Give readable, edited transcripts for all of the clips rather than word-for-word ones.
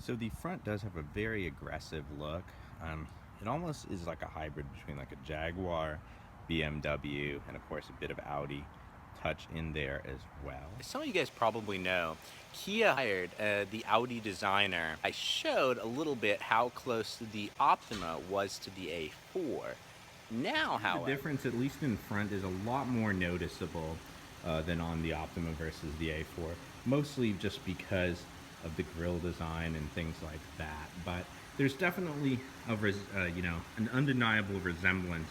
So the front does have a very aggressive look. It almost is like a hybrid between like a Jaguar, BMW, and of course a bit of Audi touch in there as well. As some of you guys probably know, Kia hired the Audi designer. I showed a little bit how close the Optima was to the A4. Now, The however, difference, at least in front, is a lot more noticeable than on the Optima versus the A4. Mostly just because of the grille design and things like that. But there's definitely an undeniable resemblance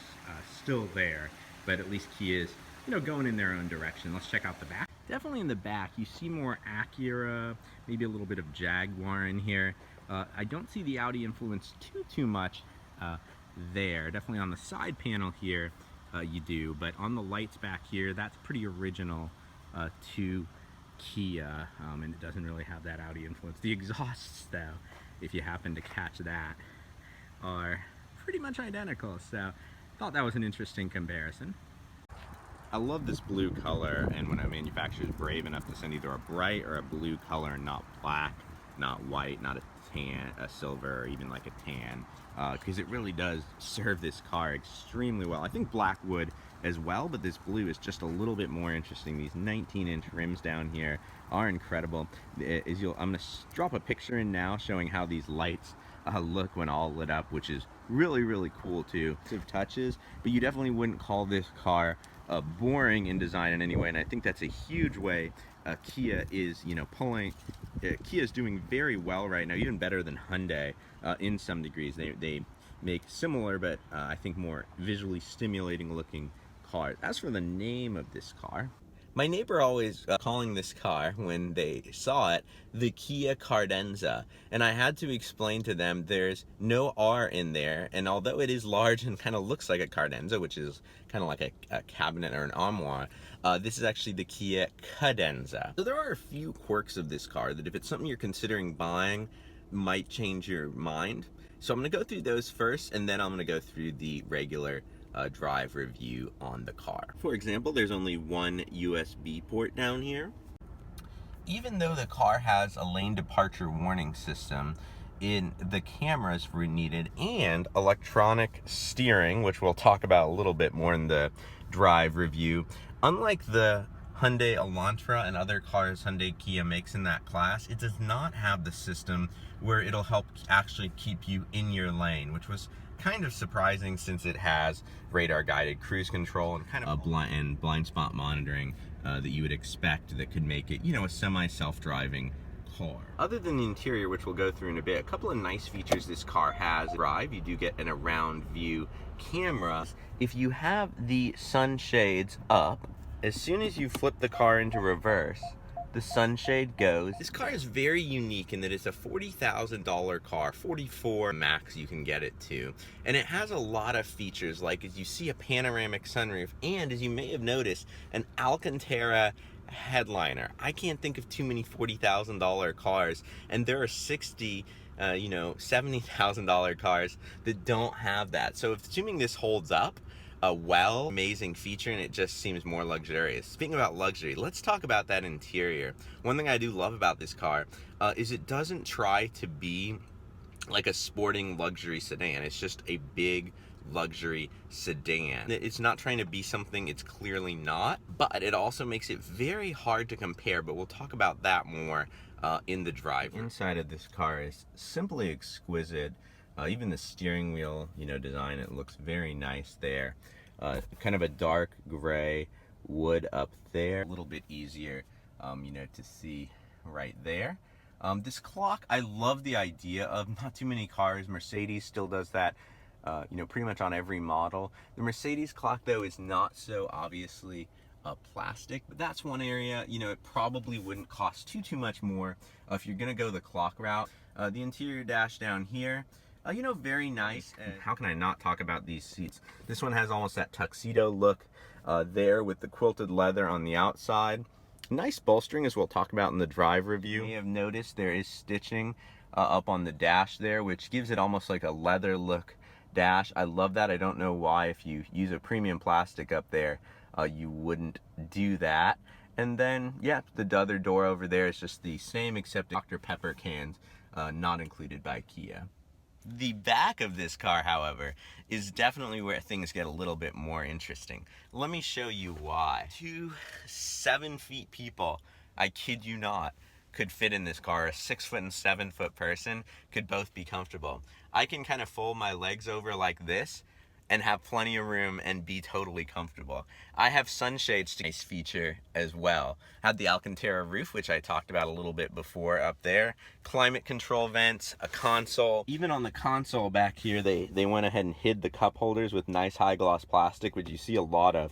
still there. But at least Kia's going in their own direction. Let's check out the back. Definitely in the back, you see more Acura, maybe a little bit of Jaguar in here. I don't see the Audi influence too much there. Definitely on the side panel here, you do, but on the lights back here, that's pretty original to Kia, and it doesn't really have that Audi influence. The exhausts, though, if you happen to catch that, are pretty much identical, so thought that was an interesting comparison. I love this blue color, and when a manufacturer is brave enough to send either a bright or a blue color, not black, not white, not a tan, a silver, or even like a tan, because it really does serve this car extremely well. I think black would as well, but this blue is just a little bit more interesting. These 19-inch rims down here are incredible. I'm going to drop a picture in now showing how these lights look when all lit up, which is really cool too. Touches, but you definitely wouldn't call this car boring in design in any way, and I think that's a huge way Kia is Kia is doing very well right now, even better than Hyundai in some degrees. They make similar but I think more visually stimulating looking cars. As for the name of this car, my neighbor always calling this car, when they saw it, the Kia Cadenza. And I had to explain to them there's no R in there, and although it is large and kind of looks like a Cadenza, which is kind of like a cabinet or an armoire, this is actually the Kia Cadenza. So there are a few quirks of this car that if it's something you're considering buying, might change your mind. So I'm going to go through those first, and then I'm going to go through the regular drive review on the car. For example, there's only one USB port down here. Even though the car has a lane departure warning system, in the cameras were needed, and electronic steering, which we'll talk about a little bit more in the drive review. Unlike the Hyundai Elantra and other cars Hyundai Kia makes in that class, it does not have the system where it'll help actually keep you in your lane, which was kind of surprising since it has radar guided cruise control and kind of blind spot monitoring that you would expect that could make it, a semi self-driving car. Other than the interior, which we'll go through in a bit, a couple of nice features this car has. You do get an around view camera. If you have the sunshades up, as soon as you flip the car into reverse, the sunshade goes. This car is very unique in that it's a $40,000 car, 44 max you can get it to. And it has a lot of features, like as you see a panoramic sunroof, and as you may have noticed, an Alcantara headliner. I can't think of too many $40,000 cars, and there are $70,000 cars that don't have that. So assuming this holds up, amazing feature, and it just seems more luxurious. Speaking about luxury, let's talk about that interior. One thing I do love about this car is it doesn't try to be like a sporting luxury sedan. It's just a big luxury sedan. It's not trying to be something it's clearly not, but it also makes it very hard to compare, but we'll talk about that more in the drive. Inside of this car is simply exquisite. Even the steering wheel, design, it looks very nice there. Kind of a dark gray wood up there, a little bit easier, to see right there. This clock, I love the idea of. Not too many cars. Mercedes still does that, pretty much on every model. The Mercedes clock, though, is not so obviously plastic, but that's one area, it probably wouldn't cost too much more if you're gonna go the clock route. The interior dash down here, very nice. How can I not talk about these seats? This one has almost that tuxedo look there with the quilted leather on the outside. Nice bolstering, as we'll talk about in the drive review. You may have noticed there is stitching up on the dash there, which gives it almost like a leather look dash. I love that. I don't know why, if you use a premium plastic up there, you wouldn't do that. And then, yeah, the other door over there is just the same, except Dr. Pepper cans not included by Kia. The back of this car, however, is definitely where things get a little bit more interesting. Let me show you why. 2 7-feet people, I kid you not, could fit in this car. A 6-foot and 7-foot person could both be comfortable. I can kind of fold my legs over like this and have plenty of room and be totally comfortable. I have sunshades, nice feature as well. Had the Alcantara roof, which I talked about a little bit before up there. Climate control vents, a console. Even on the console back here, they went ahead and hid the cup holders with nice high gloss plastic, which you see a lot of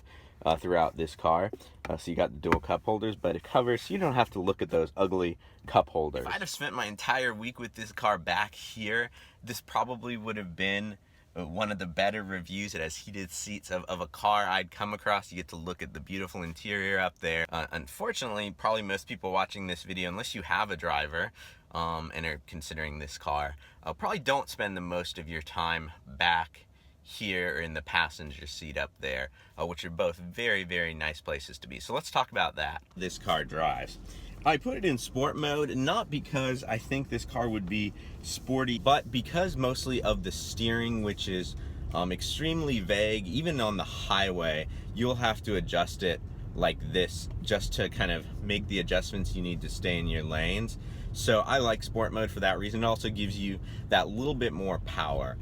throughout this car. So you got the dual cup holders, but it covers so you don't have to look at those ugly cup holders. If I'd have spent my entire week with this car back here, this probably would have been one of the better reviews. It has heated seats of a car I'd come across. You get to look at the beautiful interior up there. Unfortunately, probably most people watching this video, unless you have a driver and are considering this car, probably don't spend the most of your time back here or in the passenger seat up there, which are both very, very nice places to be. So let's talk about that. This car drives. I put it in sport mode, not because I think this car would be sporty, but because mostly of the steering, which is extremely vague. Even on the highway, you'll have to adjust it like this just to kind of make the adjustments you need to stay in your lanes. So I like sport mode for that reason. It also gives you that little bit more power.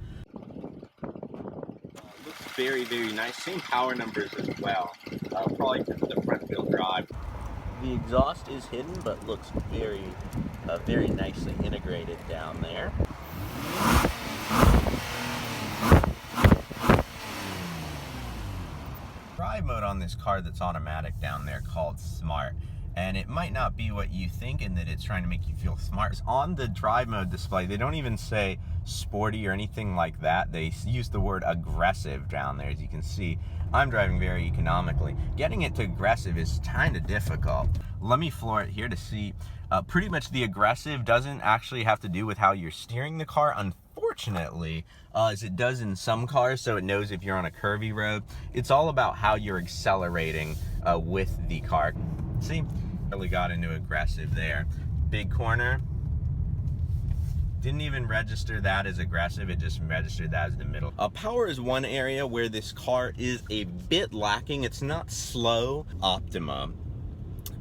Looks very, very nice. Same power numbers as well, probably because of the front wheel drive. The exhaust is hidden, but looks very, very nicely integrated down there. Drive mode on this car that's automatic down there called Smart. And it might not be what you think in that it's trying to make you feel smart. On the drive mode display, they don't even say sporty or anything like that. They use the word aggressive down there. As you can see, I'm driving very economically. Getting it to aggressive is kind of difficult. Let me floor it here to see. Pretty much the aggressive doesn't actually have to do with how you're steering the car, unfortunately, as it does in some cars, so it knows if you're on a curvy road. It's all about how you're accelerating with the car. See, really got into aggressive there. Big corner. Didn't even register that as aggressive, it just registered that as the middle. Power is one area where this car is a bit lacking. It's not slow Optima,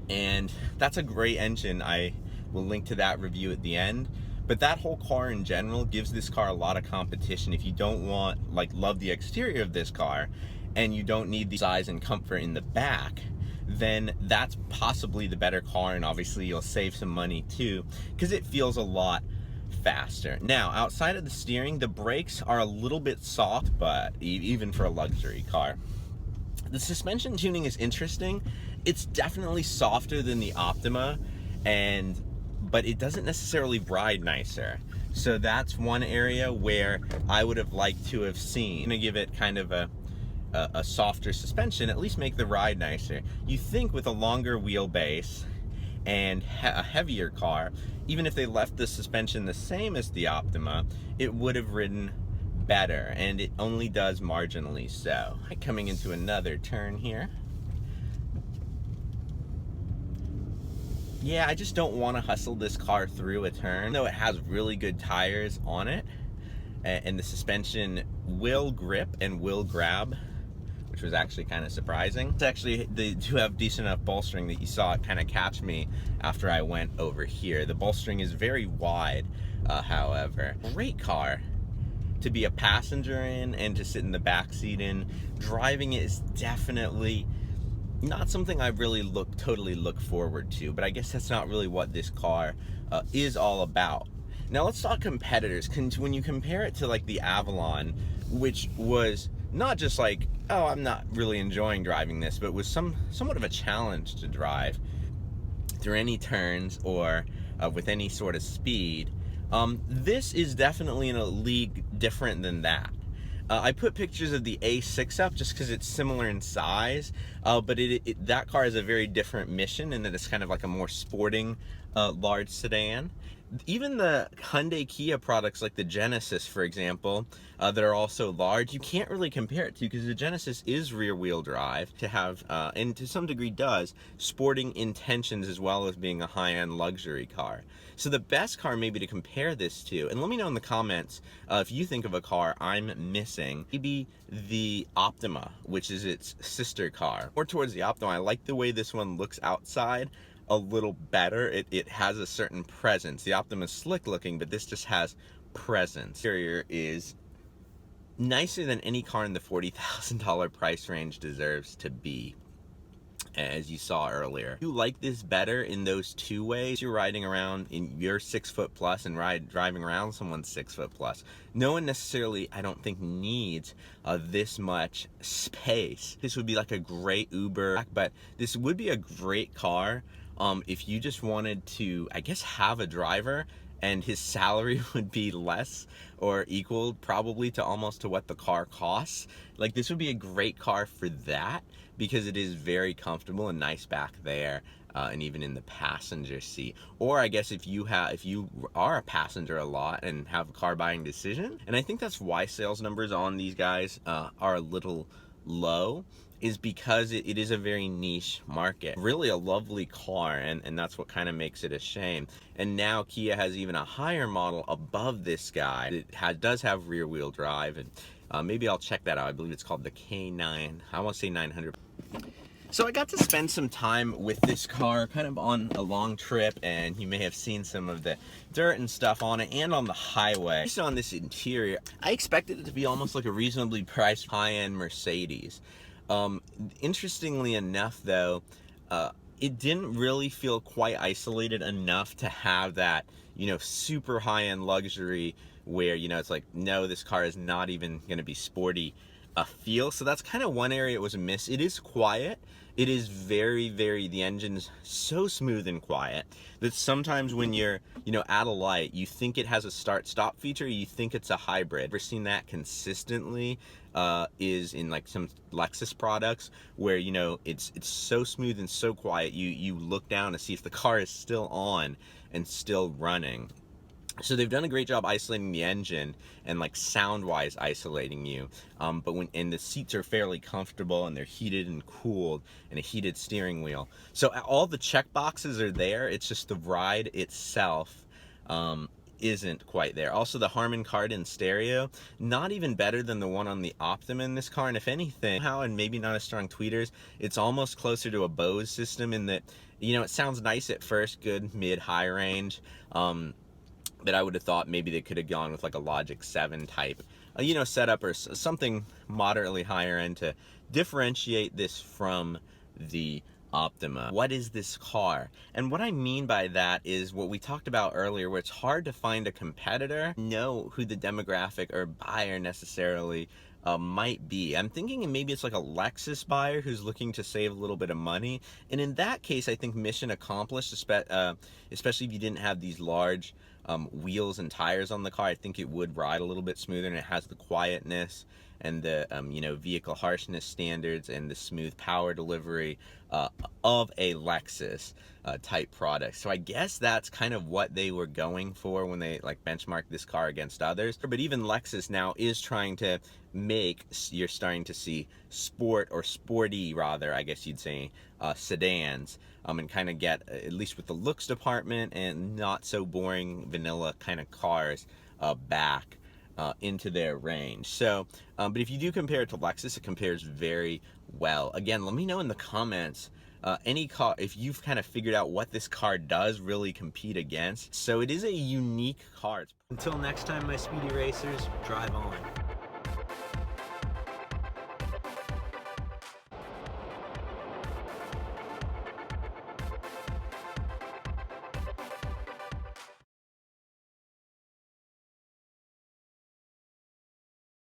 and that's a great engine. I will link to that review at the end. But that whole car in general gives this car a lot of competition. If you don't want, like, love the exterior of this car, and you don't need the size and comfort in the back, then that's possibly the better car, and obviously you'll save some money too, because it feels a lot faster. Now, outside of the steering, the brakes are a little bit soft, but even for a luxury car. The suspension tuning is interesting. It's definitely softer than the Optima, but it doesn't necessarily ride nicer. So that's one area where I would have liked to have seen. I'm gonna give it kind of a softer suspension, at least make the ride nicer. You think with a longer wheelbase and a heavier car, even if they left the suspension the same as the Optima, it would have ridden better, and it only does marginally so. Coming into another turn here. Yeah, I just don't want to hustle this car through a turn, though it has really good tires on it, and the suspension will grip and will grab, which was actually kind of surprising. It's actually, they do have decent enough bolstering that you saw it kind of catch me after I went over here. The bolstering is very wide, however. Great car to be a passenger in and to sit in the back seat in. Driving it is definitely not something I really totally look forward to, but I guess that's not really what this car is all about. Now let's talk competitors. When you compare it to like the Avalon, which was not just like, oh, I'm not really enjoying driving this, but was somewhat of a challenge to drive through any turns or with any sort of speed, this is definitely in a league different than that. I put pictures of the A6 up just because it's similar in size, but that car has a very different mission in that it's kind of like a more sporting large sedan. Even the Hyundai Kia products like the Genesis, for example, that are also large, you can't really compare it to, because the Genesis is rear wheel drive to have, and to some degree does, sporting intentions as well as being a high-end luxury car. So the best car maybe to compare this to, and let me know in the comments if you think of a car I'm missing, maybe the Optima, which is its sister car. More towards the Optima, I like the way this one looks outside a little better. It has a certain presence. The Optima is slick looking, but this just has presence. Interior is nicer than any car in the $40,000 price range deserves to be, as you saw earlier. You like this better in those two ways. You're riding around in your 6 foot plus and driving around someone's 6 foot plus. No one necessarily, I don't think, needs this much space. This would be like a great Uber, but this would be a great car if you just wanted to, I guess, have a driver and his salary would be less or equal probably to almost to what the car costs. Like, this would be a great car for that, because it is very comfortable and nice back there, and even in the passenger seat. Or I guess if you are a passenger a lot and have a car buying decision, and I think that's why sales numbers on these guys are a little low, is because it is a very niche market. Really a lovely car, and that's what kind of makes it a shame. And now Kia has even a higher model above this guy. It does have rear wheel drive, and maybe I'll check that out. I believe it's called the K9. I want to say 900. So I got to spend some time with this car, kind of on a long trip, and you may have seen some of the dirt and stuff on it and on the highway. Based on this interior, I expected it to be almost like a reasonably priced high-end Mercedes. Interestingly enough, though, it didn't really feel quite isolated enough to have that, you know, super high-end luxury where, you know, it's like, no, this car is not even going to be sporty feel. So that's kind of one area it was a miss. It is quiet. It is very, the engine's so smooth and quiet that sometimes when you're, you know, at a light, you think it has a start-stop feature, you think it's a hybrid. We've seen that consistently is in like some Lexus products where, you know, it's so smooth and so quiet, you look down to see if the car is still on and still running. So they've done a great job isolating the engine and like sound-wise isolating you, and the seats are fairly comfortable and they're heated and cooled and a heated steering wheel. So all the check boxes are there. It's just the ride itself isn't quite there. Also, the Harman Kardon stereo, not even better than the one on the Optima in this car. And if anything, how, and maybe not as strong tweeters, it's almost closer to a Bose system in that, you know, it sounds nice at first, good mid high range. That I would have thought maybe they could have gone with like a Logic 7 type, you know, setup or something moderately higher end to differentiate this from the Optima. What is this car? And what I mean by that is what we talked about earlier, where it's hard to find a competitor, know who the demographic or buyer necessarily might be. I'm thinking maybe it's like a Lexus buyer who's looking to save a little bit of money. And in that case, I think mission accomplished, especially if you didn't have these large wheels and tires on the car. I think it would ride a little bit smoother, and it has the quietness and the you know, vehicle harshness standards and the smooth power delivery of a Lexus type product. So I guess that's kind of what they were going for when they like benchmarked this car against others. But even Lexus now is trying to make, you're starting to see sport, or sporty rather, I guess you'd say, sedans, and kind of get, at least with the looks department and not so boring vanilla kind of cars, back into their range. So, but if you do compare it to Lexus, it compares very well. Again, let me know in the comments any car, if you've kind of figured out what this car does really compete against. So it is a unique car. Until next time, my speedy racers, drive on.